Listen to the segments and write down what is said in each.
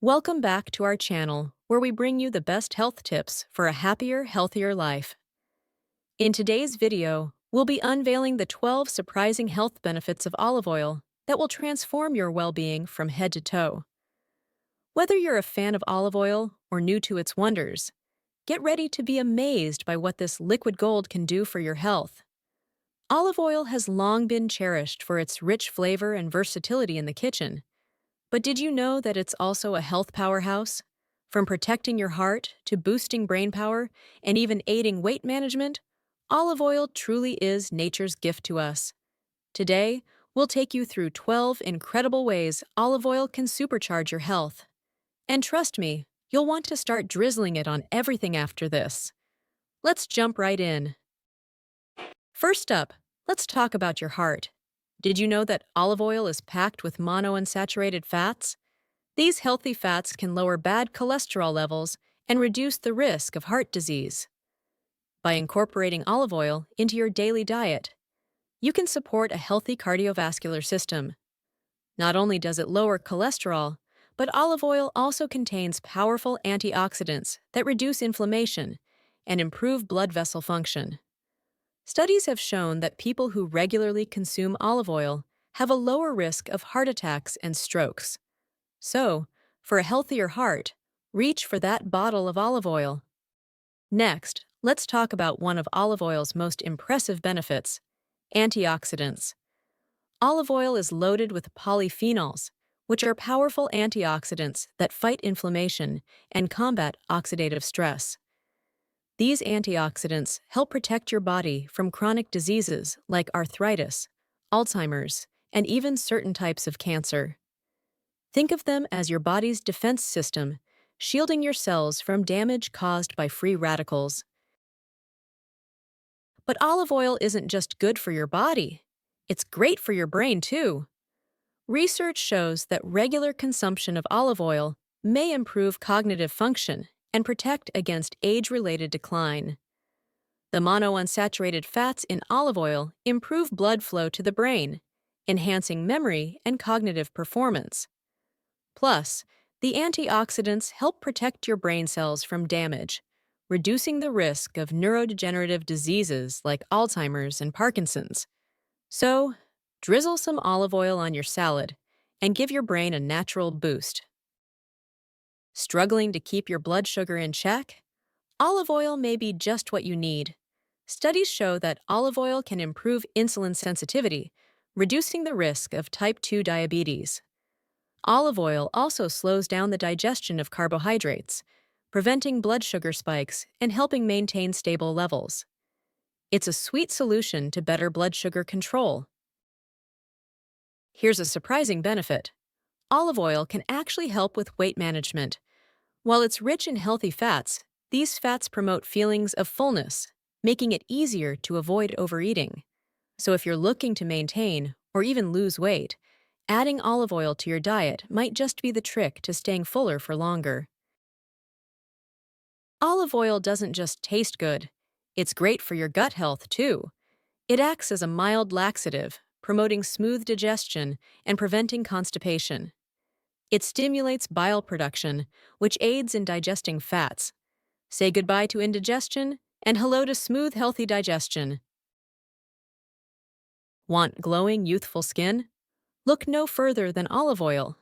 Welcome back to our channel, where we bring you the best health tips for a happier, healthier life. In today's video, we'll be unveiling the 12 surprising health benefits of olive oil that will transform your well-being from head to toe. Whether you're a fan of olive oil or new to its wonders, get ready to be amazed by what this liquid gold can do for your health. Olive oil has long been cherished for its rich flavor and versatility in the kitchen. But did you know that it's also a health powerhouse? From protecting your heart to boosting brain power and even aiding weight management, olive oil truly is nature's gift to us. Today, we'll take you through 12 incredible ways olive oil can supercharge your health. And trust me, you'll want to start drizzling it on everything after this. Let's jump right in. First up, let's talk about your heart. Did you know that olive oil is packed with monounsaturated fats? These healthy fats can lower bad cholesterol levels and reduce the risk of heart disease. By incorporating olive oil into your daily diet, you can support a healthy cardiovascular system. Not only does it lower cholesterol, but olive oil also contains powerful antioxidants that reduce inflammation and improve blood vessel function. Studies have shown that people who regularly consume olive oil have a lower risk of heart attacks and strokes. So, for a healthier heart, reach for that bottle of olive oil. Next, let's talk about one of olive oil's most impressive benefits: antioxidants. Olive oil is loaded with polyphenols, which are powerful antioxidants that fight inflammation and combat oxidative stress. These antioxidants help protect your body from chronic diseases like arthritis, Alzheimer's, and even certain types of cancer. Think of them as your body's defense system, shielding your cells from damage caused by free radicals. But olive oil isn't just good for your body, it's great for your brain too. Research shows that regular consumption of olive oil may improve cognitive function and protect against age-related decline. The monounsaturated fats in olive oil improve blood flow to the brain, enhancing memory and cognitive performance. Plus, the antioxidants help protect your brain cells from damage, reducing the risk of neurodegenerative diseases like Alzheimer's and Parkinson's. So, drizzle some olive oil on your salad and give your brain a natural boost. Struggling to keep your blood sugar in check? Olive oil may be just what you need. Studies show that olive oil can improve insulin sensitivity, reducing the risk of type 2 diabetes. Olive oil also slows down the digestion of carbohydrates, preventing blood sugar spikes and helping maintain stable levels. It's a sweet solution to better blood sugar control. Here's a surprising benefit: olive oil can actually help with weight management. While it's rich in healthy fats, these fats promote feelings of fullness, making it easier to avoid overeating. So if you're looking to maintain or even lose weight, adding olive oil to your diet might just be the trick to staying fuller for longer. Olive oil doesn't just taste good, it's great for your gut health too. It acts as a mild laxative, promoting smooth digestion and preventing constipation. It stimulates bile production, which aids in digesting fats. Say goodbye to indigestion and hello to smooth, healthy digestion. Want glowing, youthful skin? Look no further than olive oil.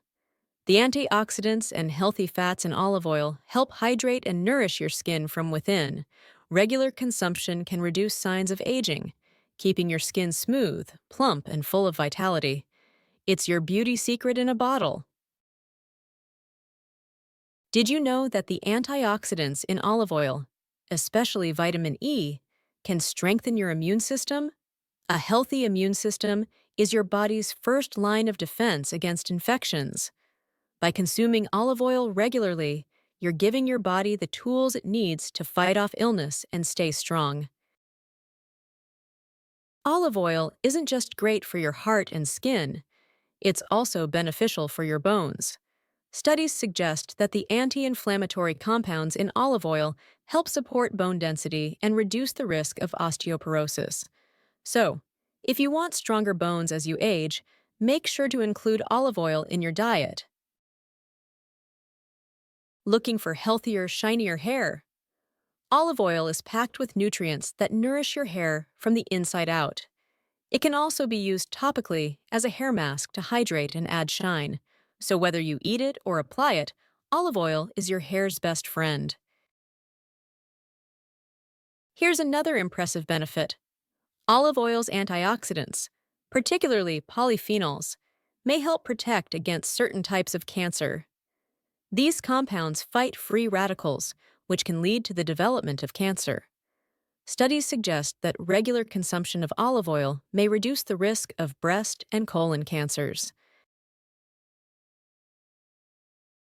The antioxidants and healthy fats in olive oil help hydrate and nourish your skin from within. Regular consumption can reduce signs of aging, keeping your skin smooth, plump, and full of vitality. It's your beauty secret in a bottle. Did you know that the antioxidants in olive oil, especially vitamin E, can strengthen your immune system? A healthy immune system is your body's first line of defense against infections. By consuming olive oil regularly, you're giving your body the tools it needs to fight off illness and stay strong. Olive oil isn't just great for your heart and skin, it's also beneficial for your bones. Studies suggest that the anti-inflammatory compounds in olive oil help support bone density and reduce the risk of osteoporosis. So, if you want stronger bones as you age, make sure to include olive oil in your diet. Looking for healthier, shinier hair? Olive oil is packed with nutrients that nourish your hair from the inside out. It can also be used topically as a hair mask to hydrate and add shine. So whether you eat it or apply it, olive oil is your hair's best friend. Here's another impressive benefit. Olive oil's antioxidants, particularly polyphenols, may help protect against certain types of cancer. These compounds fight free radicals, which can lead to the development of cancer. Studies suggest that regular consumption of olive oil may reduce the risk of breast and colon cancers.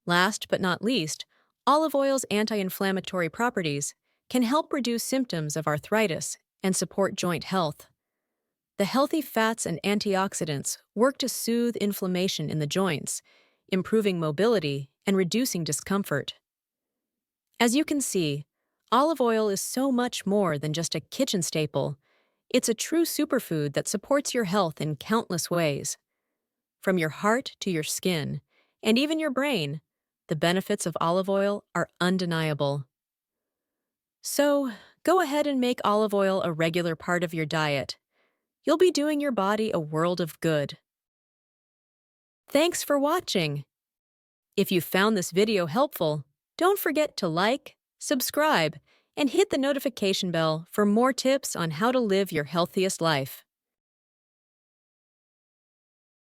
Last but not least, olive oil's anti-inflammatory properties can help reduce symptoms of arthritis and support joint health. The healthy fats and antioxidants work to soothe inflammation in the joints, improving mobility and reducing discomfort. As you can see, olive oil is so much more than just a kitchen staple. It's a true superfood that supports your health in countless ways. From your heart to your skin, and even your brain, the benefits of olive oil are undeniable. So, go ahead and make olive oil a regular part of your diet. You'll be doing your body a world of good. Thanks for watching. If you found this video helpful, don't forget to like, subscribe, and hit the notification bell for more tips on how to live your healthiest life.